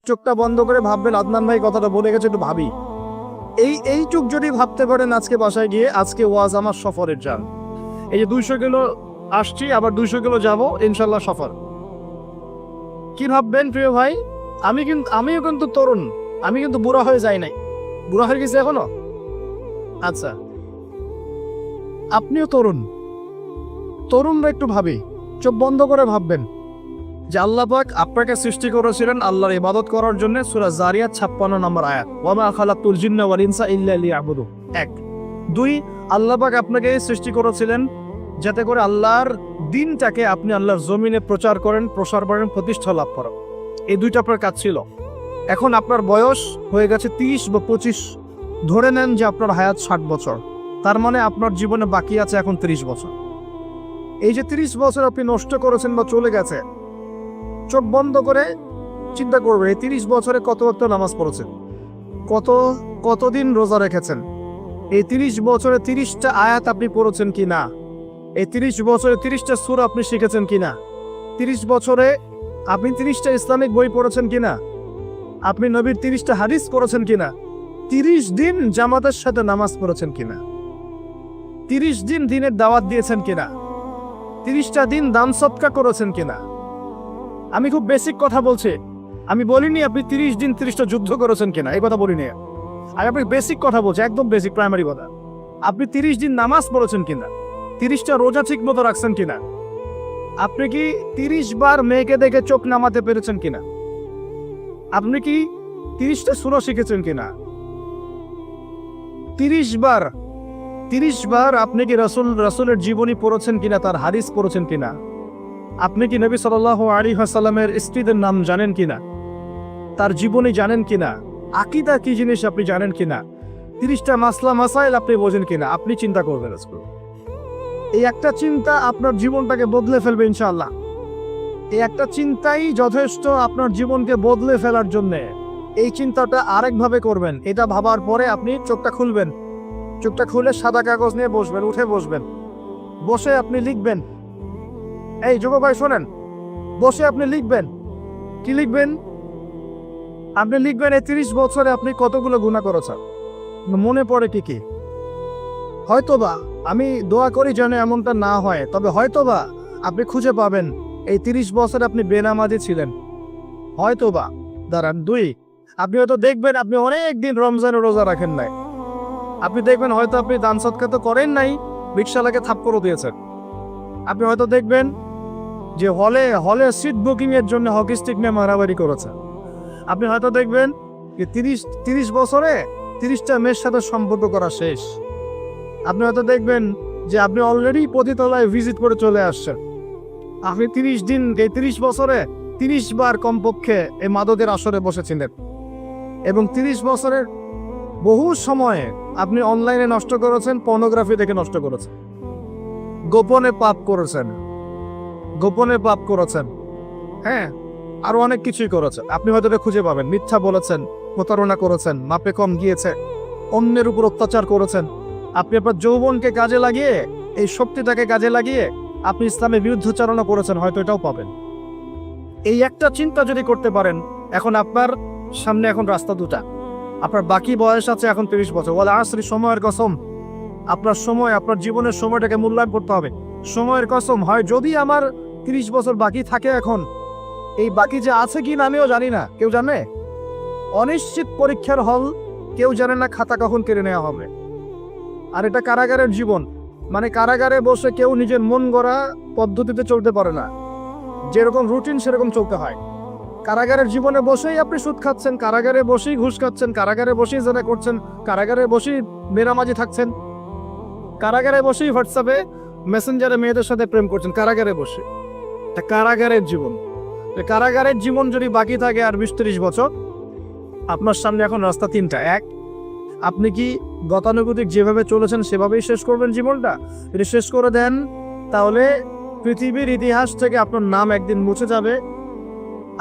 চোখটা বন্ধ করে ভাববেন আদনান ভাই কথাটা বলে গেছে, একটু ভাবি। এইটুক যদি ভাবতে পারেন আজকে বাসায় গিয়ে, আজকে ওয়াজ আমার সফরের যান। এই যে 200 কিলো আসছি, আবার 200 কিলো যাবো, ইনশাল্লাহ সফর। কি ভাববেন প্রিয় ভাই? আমিও কিন্তু তরুণ, আমি কিন্তু বুড়া হয়ে যাই নাই। বুড়া হয়ে গেছি এখনো? আচ্ছা, আপনিও তরুণরা একটু ভাবি, চোখ বন্ধ করে ভাববেন যে আল্লাহ পাক আপনাকে সৃষ্টি করেছিলেন আল্লাহর ইবাদত করার জন্য। সূরা জারিয়াত 56 নম্বর আয়াত, ওয়া মা খালাকতুল জিন্না ওয়াল ইনসা ইল্লা লিয়াবুদুন। 1 2 আল্লাহ পাক আপনাকে সৃষ্টি করেছিলেন যাতে করে আল্লাহর দিনটাকে আপনি আল্লাহর জমিনে প্রচার করেন, প্রসার করেন, প্রতিষ্ঠা লাভ করেন। এই দুইটা আপনার কাজ ছিল। এখন আপনার বয়স হয়ে গেছে 30 বা 25, ধরে নেন যে আপনার হায়াত 60 বছর, তার মানে আপনার জীবনে বাকি আছে এখন 30 বছর। এই যে 30 বছর আপনি নষ্ট করেছেন বা চলে গেছে, চোখ বন্ধ করে চিন্তা করবেন এই 30 বছরে কত ওয়াক্ত নামাজ পড়েছেন, কতদিন রোজা রেখেছেন, এই 30 বছরে 30টা আয়াত আপনি পড়েছেন কি না, এই 30 বছরে 30টা সূরা আপনি শিখেছেন কিনা, 30 বছরে আপনি 30টা ইসলামিক বই পড়েছেন কিনা, আপনি নবীর 30টা হাদিস পড়েছেন কিনা, 30 দিন জামাতের সাথে নামাজ পড়েছেন কিনা, 30 দিন দিনের দাওয়াত দিয়েছেন কিনা, 30টা দিন দান সদকা করেছেন কিনা। আমি খুব বেসিক কথা বলছি, আমি বলিনি আপনি 30 দিন 30টা যুদ্ধ করেছেন কিনা, এই কথা বলিনি। আমি আপনাকে বেসিক কথা বলছি, একদম বেসিক প্রাইমারি কথা। আপনি 30 দিন নামাজ পড়েছেন কিনা, 30টা রোজা ঠিক মতো রাখছেন কিনা, আপনি কি 30 বার মেয়েকে দেখে চোখ নামাতে পেরেছেন কিনা, আপনি কি 30টা সূরা শিখেছেন কিনা, 30 বার আপনি কি রাসূলের জীবনী পড়েছেন কিনা, তার হাদিস পড়েছেন কিনা, আপনি কি নবী সাল্লাল্লাহু আলাইহি ওয়াসাল্লামের স্ত্রীদের নাম জানেন কিনা, তার জীবনী জানেন কিনা, আকীদা কি জিনিস আপনি জানেন কিনা, 30টা মাসলা মাসাইল আপনি বোঝেন কিনা। আপনি চিন্তা করবেন, এই একটা চিন্তা আপনার জীবনটাকে বদলে ফেলবে ইনশাআল্লাহ। এই একটা চিন্তাই যথেষ্ট আপনার জীবনকে বদলে ফেলার জন্য। এই চিন্তাটা আরেকভাবে করবেন, এটা ভাবার পরে আপনি চোখটা খুলবেন, চোখটা খুলে সাদা কাগজ নিয়ে বসবেন, উঠে বসবেন, বসে আপনি লিখবেন। এই যুবক ভাই শোনেন, বসে আপনি লিখবেন। কি লিখবেন? আপনি লিখবেন এই 30 বছরে আপনি কতগুলো গুনাহ করেছেন, মনে পড়ে কি কি। হয়তোবা, আমি দোয়া করি যেন এমনটা না হয়, তবে হয়তোবা আপনি খুঁজে পাবেন এই 30 বছরে আপনি বেনামাজি ছিলেন। হয়তোবা দাঁড়ান 2, আপনি হয়তো দেখবেন আপনি অনেক দিন রমজানের রোজা রাখেন নাই। আপনি দেখবেন হয়তো আপনি দান সদকা তো করেন নাই, রিকশাওয়ালাকে থাপ্পড়ও দিয়েছেন। আপনি হয়তো দেখবেন যে হলে সিট বুকিং এর জন্য হকি স্টিক নিয়ে মারামারি করেছেন। আপনি হয়তো দেখবেন যে 30 বছরে 30টা মেয়ের সাথে সম্পর্ক করা শেষ। আপনি হয়তো দেখবেন যে আপনি অলরেডি পতিতলায় ভিজিট করে চলে আসছেন। আপনি 30 দিন, এই 30 বছরে 30 বার কমপক্ষে এই মাদকের আসরে বসেছিলেন, এবং 30 বছরের বহু সময়ে আপনি অনলাইনে নষ্ট করেছেন, পর্নোগ্রাফি দেখে নষ্ট করেছেন, গোপনে পাপ করেছেন, হ্যাঁ, আরো অনেক কিছুই করেছেন। আপনি হয়তো খুঁজে পাবেন, মিথ্যা বলেছেন, প্রতারণা করেছেন, মাপে কম গিয়েছে, অন্যের উপর অত্যাচার করেছেন। আপনি আপনার যৌবনকে কাজে লাগিয়ে, এই শক্তিটাকে কাজে লাগিয়ে আপনি ইসলামের বিরুদ্ধাচরণ করেছেন, হয়তো এটাও পাবেন। এই একটা চিন্তা যদি করতে পারেন, এখন আপনার সামনে এখন রাস্তা দুটা। আপনার বাকি বয়স আছে এখন 30 বছর, ওয়াল আসরি, সময়ের কসম। আপনার সময়, আপনার জীবনের সময়টাকে মূল্যায়ন করতে হবে। সময়ের কসম, হয় যদি আমার 30 বছর বাকি থাকে, এখন এই বাকি যে আছে কি না আমিও জানি না, কেউ জানে? অনিশ্চিত পরীক্ষার হল, কেউ জানে না খাতা কখন কেড়ে নেওয়া হবে। আর এটা কারাগারের জীবন, মানে কারাগারে বসে কেউ নিজের মন গড়া পদ্ধতিতে চলতে পারে না, যেরকম রুটিন সেরকম চলতে হয়। কারাগারের জীবনে বসেই আপনি সুদ খাচ্ছেন, কারাগারে বসেই ঘুষ খাচ্ছেন, কারাগারে বসেই জেনা করছেন, কারাগারে বসেই বেনামাজি থাকছেন, কারাগারে বসেই হোয়াটসঅ্যাপে মেসেঞ্জারে মেয়েদের সাথে প্রেম করছেন, কারাগারে বসে। এটা কারাগারের জীবন। কারাগারের জীবন যদি বাকি থাকে আর 20-30 বছর, আপনার সামনে এখন রাস্তা 3টা। 1, আপনি কি গতানুগতিক যেভাবে চলেছেন সেভাবেই শেষ করবেন জীবনটা? যদি শেষ করে দেন, তাহলে পৃথিবীর ইতিহাস থেকে আপনার নাম একদিন মুছে যাবে।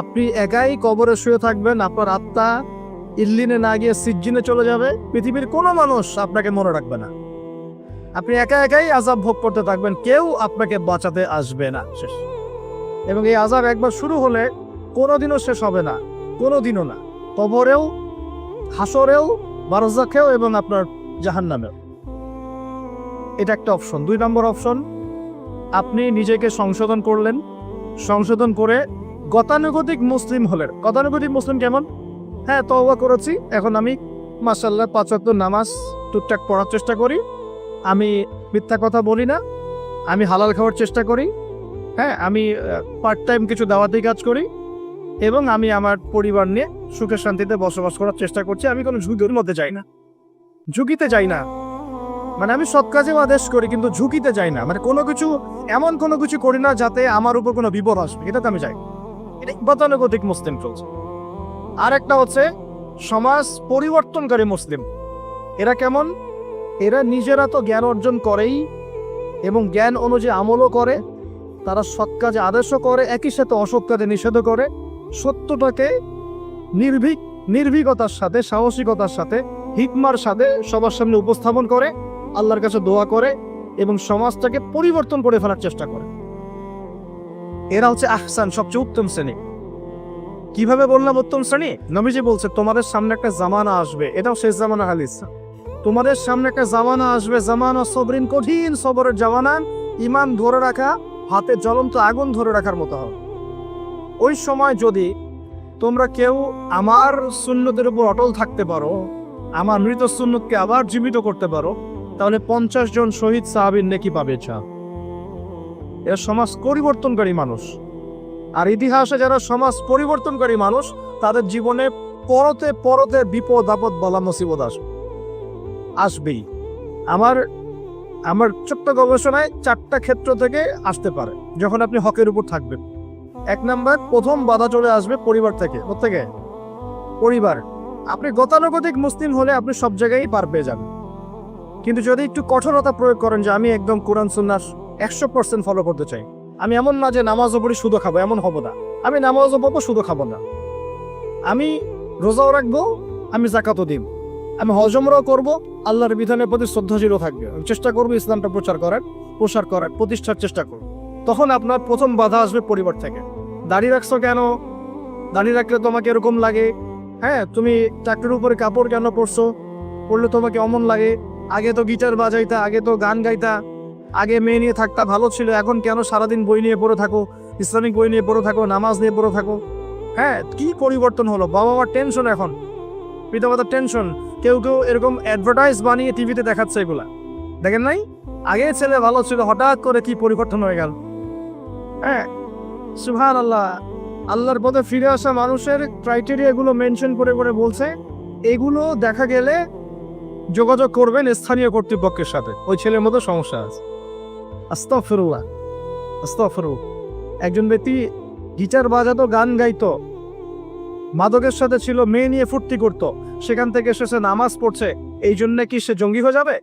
আপনি একাই কবরে শুয়ে থাকবেন, আপনার আত্মা ইল্লিনে না গিয়ে সিজ্জিনে চলে যাবে। পৃথিবীর কোনো মানুষ আপনাকে মনে রাখবে না, আপনি একাই আযাব ভোগ করতে থাকবেন, কেউ আপনাকে বাঁচাতে আসবে না। শেষ। এবং এই আযাব একবার শুরু হলে কোনোদিনও শেষ হবে না। কোনোদিনও না, কবরেও, হাসরেও, বারজাখেও এবং আপনার জাহান্নামেও। এটা একটা অপশন। 2 নম্বর অপশন, আপনি নিজেকে সংশোধন করলেন, সংশোধন করে গতানুগতিক মুসলিম হলেন। গতানুগতিক মুসলিম কেমন? হ্যাঁ, তওবা করেছি, এখন আমি মাশাআল্লাহ 5 ওয়াক্ত নামাজ টুকটাক পড়ার চেষ্টা করি, আমি মিথ্যা কথা বলি না, আমি হালাল খাওয়ার চেষ্টা করি, হ্যাঁ, আমি পার্ট টাইম কিছু দাওয়াতি কাজ করি, এবং আমি আমার পরিবার নিয়ে সুখে শান্তিতে বসবাস করার চেষ্টা করছি। আমি কোনো ঝুঁকির মধ্যে যাই না, ঝুঁকিতে যাই না, মানে আমি সৎ কাজেও আদেশ করি কিন্তু ঝুঁকিতে যাই না, মানে কোনো কিছু এমন কোনো কিছু করি না যাতে আমার উপর কোনো বিপদ আসবে, এটাতে আমি যাই। এটা গতানুগতিক মুসলিম চলছে। আর একটা হচ্ছে সমাজ পরিবর্তনকারী মুসলিম। এরা কেমন? এরা নিজেরা তো জ্ঞান অর্জন করেই এবং জ্ঞান অনুযায়ী আমলও করে, তারা সৎ কাজে আদেশও করে, একই সাথে অসৎ কাজে নিষেধও করে, সত্যটাকে নির্ভীকতার সাথে, সাহসিকতার সাথে, হিকমার সাথে সবার সামনে উপস্থাপন করে, আল্লাহর কাছে দোয়া করে এবং সমাজটাকে পরিবর্তন করে ফেলার চেষ্টা করে। এরা হচ্ছে আহসান, সবচেয়ে উত্তম শ্রেণী। কিভাবে বললাম উত্তম শ্রেণী? নবীজি বলছে তোমাদের সামনে একটা জামানা আসবে, এটাও শেষ জামানা হাদিস। তোমাদের সামনে একটা জামানা আসবে, জামানা সবরিন, কঠিন সবরের জামানা, ঈমান ধরে রাখা হাতে জ্বলন্ত আগুন ধরে রাখার মতো হবে। ওই সময় যদি তোমরা কেউ আমার সুন্নতের উপর অটল থাকতে পারো, আমার মৃত সুন্নতকে আবার জীবিত করতে পারো, তাহলে 50 জন শহীদ সাহাবীর নেকি পাবে। এরা সমাজ পরিবর্তনকারী মানুষ। আর ইতিহাসে যারা সমাজ পরিবর্তনকারী মানুষ, তাদের জীবনে পরতে পরতে বিপদ আপদ বলা মুসিবত আসবেই। আমার ছোট্ট গবেষণায় 4টা ক্ষেত্র থেকে আসতে পারে যখন আপনি হকের উপর থাকবেন। 1 নাম্বার, প্রথম বাধা চলে আসবে পরিবার থেকে। কোত্থেকে? পরিবার। আপনি গতানুগতিক মুসলিম হলে আপনি সব জায়গায় পার পেয়ে যাবেন, কিন্তু যদি একটু কঠোরতা প্রয়োগ করেন যে আমি একদম কোরআন সুন্নাহ 100% ফলো করতে চাই, আমি এমন না যে নামাজও পড়ি শুধু খাবো, এমন হবো না, আমি নামাজও পড়বো শুধু খাবো না, আমি রোজাও রাখবো, আমি যাকাতও দিব, আমি হজমরাও করবো, আল্লাহর বিধানের প্রতি শ্রদ্ধাশীল থাকবে, আমি চেষ্টা করবো ইসলামটা প্রচার করার, প্রতিষ্ঠার চেষ্টা করবো। তখন আপনার প্রথম বাধা আসবে পরিবার থেকে। দাড়ি রাখছো কেন? দাড়ি রাখলে তোমাকে এরকম লাগে, হ্যাঁ, তুমি চাকরির উপরে কাপড় কেন পরছো, পরলে তোমাকে অমন লাগে, আগে তো গিটার বাজাইতা, আগে তো গান গাইতা, আগে মেয়ে নিয়ে থাকতা ভালো ছিল, এখন কেন সারাদিন বই নিয়ে পড়ে থাকো, ইসলামিক বই নিয়ে পড়ে থাকো, নামাজ নিয়ে পড়ে থাকো। হ্যাঁ, কি পরিবর্তন হলো! বাবা মার টেনশন, এখন পিতামাতার টেনশন। কেউ কেউ এরকম অ্যাডভার্টাইজ বানিয়ে টিভিতে দেখাচ্ছে, এগুলা দেখেন নাই? আগে ছেলে ভালো ছিল, হঠাৎ করে কি পরিবর্তন হয়ে গেল। হ্যাঁ, সুবহানাল্লাহ। আল্লাহর পথে ফিরে আসা মানুষের ক্রাইটেরিয়া এগুলো মেনশন করে করে বলছে, এগুলো দেখা গেলে যোগাযোগ করবেন স্থানীয় কর্তৃপক্ষের সাথে, ওই ছেলের মতো সমস্যা আছে। আস্তাগফিরুল্লাহ, আস্তাগফিরুল্লাহ। একজন ব্যক্তি গিটার বাজাতো, গান গাইতো, মাদকের সাথে ছিল, মেয়ে নিয়ে ফুর্তি করতো, সেখান থেকে এসেছে নামাজ পড়ছে, এই জন্য কি সে জঙ্গি হয়ে যাবে?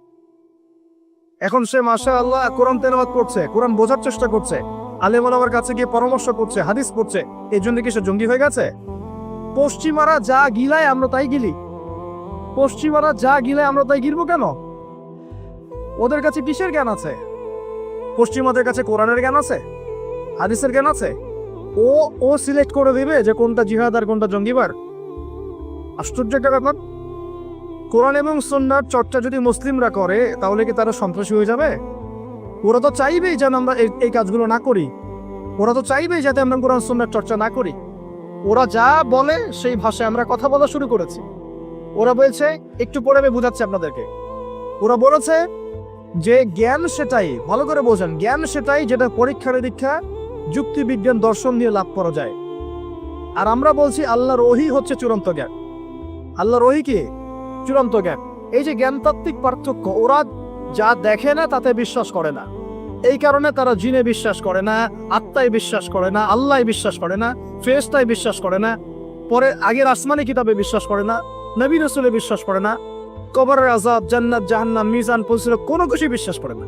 এখন সে মাশাআল্লাহ কোরআন তেলাওয়াত করছে, কোরআন বোঝার চেষ্টা করছে, আলেম ওলামার কাছে গিয়ে পরামর্শ করছে, হাদিস পড়ছে, এই জন্য কি সে জঙ্গি হয়ে গেছে? পশ্চিমারা যা গিলায় আমরা তাই গিলি, পশ্চিমারা যা গিলায় আমরা তাই গিলবো কেন? ওদের কাছে কিসের জ্ঞান আছে? পশ্চিমাদের কাছে কোরআনের জ্ঞান আছে, হাদিসের জ্ঞান আছে। ও সিলেক্ট করে দিবে যে কোনটা জিহাদ আর কোনটা জঙ্গিবার। আশ্চর্য একটা ব্যাপার। কোরআন এবং সুন্নাহর চর্চা যদি মুসলিমরা করে, তাহলে কি তারা সন্ত্রাসী হয়ে যাবে? ওরা তো চাইবেই যেন আমরা এই কাজগুলো না করি, ওরা তো চাইবেই যাতে আমরা কোরআন সুন্নাহর চর্চা না করি। ওরা যা বলে সেই ভাষায় আমরা কথা বলা শুরু করেছি। ওরা বলছে, একটু পরে আমি বুঝাচ্ছি আপনাদেরকে, ওরা বলেছে যে জ্ঞান সেটাই, ভালো করে বোঝেন, জ্ঞান সেটাই যেটা পরীক্ষা নিরীক্ষা, যুক্তি বিজ্ঞান দর্শন দিয়ে লাভ করা যায়। আর আমরা বলছি আল্লাহর ওহী হচ্ছে চূড়ান্ত জ্ঞান। আল্লাহর ওহী কি? চূড়ান্ত জ্ঞান। এই যে জ্ঞানতাত্ত্বিক পার্থক্য, ওরা যা দেখে না তাতে বিশ্বাস করে না, এই কারণে তারা জিনে বিশ্বাস করে না, আত্মায় বিশ্বাস করে না, আল্লাহ বিশ্বাস করে না, ফেরেশতায় বিশ্বাস করে না, পরে আগের আসমানি কিতাবে বিশ্বাস করে না, নবী রাসূলে বিশ্বাস করে না, কবরের আযাব, জান্নাত জাহান্নাম, মিজান পরিচালক কোনো কিছু বিশ্বাস করে না।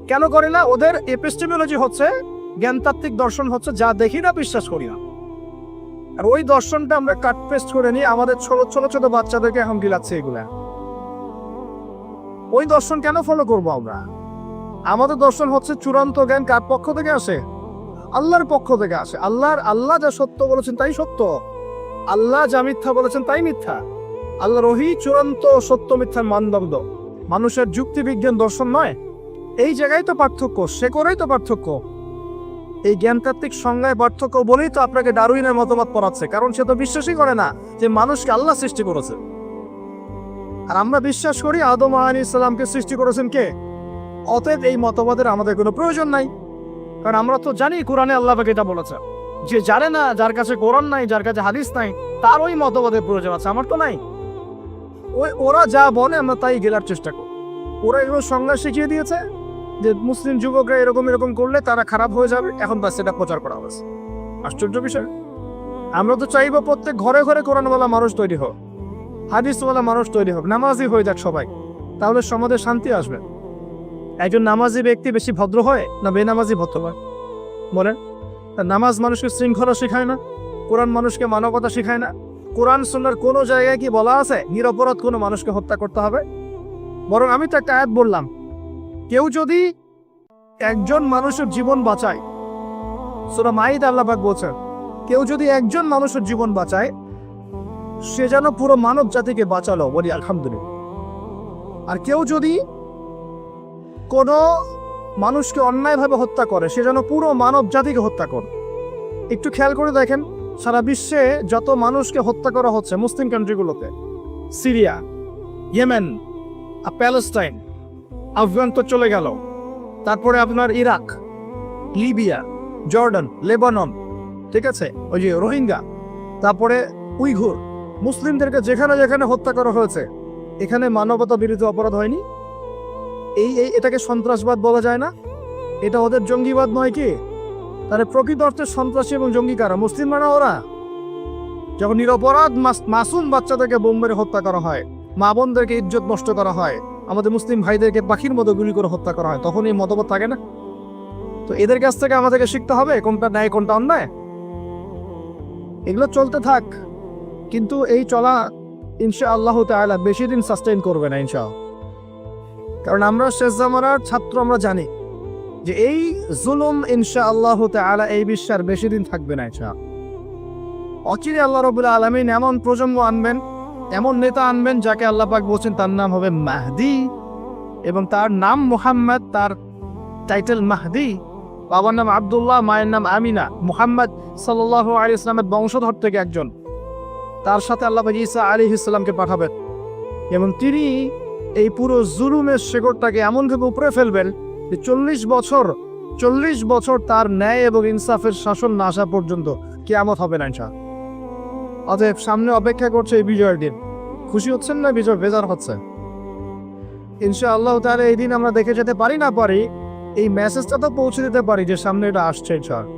কেন করে না? ওদের এপিস্টেমোলজি হচ্ছে, জ্ঞানতাত্ত্বিক দর্শন হচ্ছে যা দেখি না বিশ্বাস করি না। আর ওই দর্শনটা আমরা কাট পেস্ট করে নিয়ে আমাদের ছোট ছোট বাচ্চাদেরকে এখন গিলাচ্ছে এগুলা। ওই দর্শন কেন ফলো করবো আমরা? আমাদের দর্শন হচ্ছে চূড়ান্ত জ্ঞান কার পক্ষ থেকে আসে? আল্লাহর পক্ষ থেকে আসে। আল্লাহ যা সত্য বলেছেন তাই সত্য। আল্লাহ যা মিথ্যা বলেছেন তাই মিথ্যা। আল্লাহর ওহী চূড়ান্ত সত্য মিথ্যার মানদণ্ড, মানুষের যুক্তি বিজ্ঞান দর্শন নয়। এই জায়গায় তো পার্থক্য, সে করেই তো পার্থক্য। এই জ্ঞানতাত্ত্বিক সংজ্ঞায় পার্থক্য বলেই তো আপনাকে ডারউইনের মতবাদ পড়াচ্ছে, কারণ সে তো বিশ্বাসই করে না যে মানুষকে আল্লাহ সৃষ্টি করেছে। আর আমরা বিশ্বাস করি আদম আলাইহিস সালামকে সৃষ্টি করেছেন কে। অতএব এই মতবাদের আমাদের কোনো প্রয়োজন নাই, কারণ আমরা তো জানি কোরআনে আল্লাহ পাক এটা বলেছে। যে জানে না, যার কাছে কোরআন নাই, যার কাছে হাদিস নাই, তার ওই মতবাদের প্রয়োজন আছে, আমার তো নাই। ওরা যা বলে আমরা তাই গেলার চেষ্টা করি। ওরা এগুলো সংজ্ঞা শিখিয়ে দিয়েছে যে মুসলিম যুবকরা এরকম এরকম করলে তারা খারাপ হয়ে যাবে, এখন তার সেটা প্রচার করা হয়েছে। আশ্চর্য বিষয়। আমরা তো চাইবো প্রত্যেক ঘরে ঘরে কোরআনওয়ালা মানুষ তৈরি হোক, হাদিসওয়ালা মানুষ তৈরি হোক, নামাজি হয়ে যাক সবাই, তাহলে সমাজে শান্তি আসবে। একজন নামাজি ব্যক্তি বেশি ভদ্র হয় না বেনামাজি ভদ্র হয় বলেন? নামাজ মানুষকে শৃঙ্খলা শেখায় না, কোরআন মানুষকে মানবতা শেখায় না। কোরআন সুন্নাহর কোনো জায়গায় কি বলা আছে নিরপরাধ কোনো মানুষকে হত্যা করতে হবে? বরং আমি তো একটা আয়াত বললাম, কেউ যদি একজন মানুষের জীবন বাঁচায়, সূরা মাইদা আল্লাহ পাক বলছেন, কেউ যদি একজন মানুষের জীবন বাঁচায় সে যেন পুরো মানব জাতিকে বাঁচালো, বলি আলহামদুলিল্লাহ। আর কেউ যদি কোনো মানুষকে অন্যায়ভাবে হত্যা করে সে যেন পুরো মানব জাতিকে হত্যা করে। একটু খেয়াল করে দেখেন, সারা বিশ্বে যত মানুষকে হত্যা করা হচ্ছে মুসলিম কান্ট্রিগুলোতে, সিরিয়া, ইয়েমেন, প্যালেস্টাইন, আফগান তো চলে গেল, তারপরে আপনার ইরাক, লিবিয়া, জর্ডান, লেবানন, ঠিক আছে, ওই যে রোহিঙ্গা, তারপরে উইঘুর, মুসলিমদেরকে যেখানে যেখানে হত্যা করা হয়েছে এখানে মানবতা বিরোধী অপরাধ হয়নি? এটাকে সন্ত্রাসবাদ বলা যায় না? এটা ওদের জঙ্গিবাদ নয় কি? তাহলে প্রকৃত অর্থে সন্ত্রাসী এবং জঙ্গি কারা? মুসলিম না ওরা? যখন নিরপরাধ মাসুম বাচ্চাদেরকে বোম মেরে হত্যা করা হয়, মা বোনদেরকে ইজ্জত নষ্ট করা হয়, আমাদের মুসলিম ভাইদেরকে পাখির মতো গুলি করে হত্যা করা হয়, তখন এই মতবাদ থাকে না? তো এদের কাছ থেকে আমাদেরকে শিখতে হবে কোনটা ন্যায় কোনটা অন্যায়। এগুলো চলতে থাক, কিন্তু এই চলা ইনশাআল্লাহ তাআলা বেশি দিন সাস্টেইন করবে না ইনশাআল্লাহ। কারণ আমরা শেষ জামানার ছাত্র, আমরা জানি যে এই জুলুম ইনশাআল্লাহ তাআলা এই বিশ্বের বেশি দিন থাকবে না ইনশাআল্লাহ। অচিরে আল্লাহ রাব্বুল আলামিন এমন প্রজন্ম আনবেন, এমন নেতা আনবেন যাকে আল্লাহ পাক বলছেন তার নাম হবে মাহদি, এবং তার নাম মুহাম্মদ, তার টাইটেল মাহদি। বাবার নাম আব্দুল্লাহ, মায়ের নাম আমিনা। মুহাম্মদ সাল্লাল্লাহু আলাইহি ওয়াসাল্লামের বংশধর থেকে একজন। তার সাথে আল্লাহ পাক ঈসা আলাইহিস সালামকে পাঠাবেন, এবং তিনি এই পুরো জুলুমের শেকড়টাকে এমনভাবে উপরে ফেলবেন যে 40 বছর তার ন্যায় এবং ইনসাফের শাসন না আসা পর্যন্ত কিয়ামত হবে না ইনশাআল্লাহ। অতএব সামনে অপেক্ষা করছে এই বিজয়ের দিন। খুশি হচ্ছেন না বিজয় বেজার হচ্ছে? ইনশাআল্লাহ তাআলা এই দিন আমরা দেখে যেতে পারি না পারি, এই মেসেজটা তো পৌঁছে দিতে পারি যে সামনে এটা আসছে ইনশাআল্লাহ।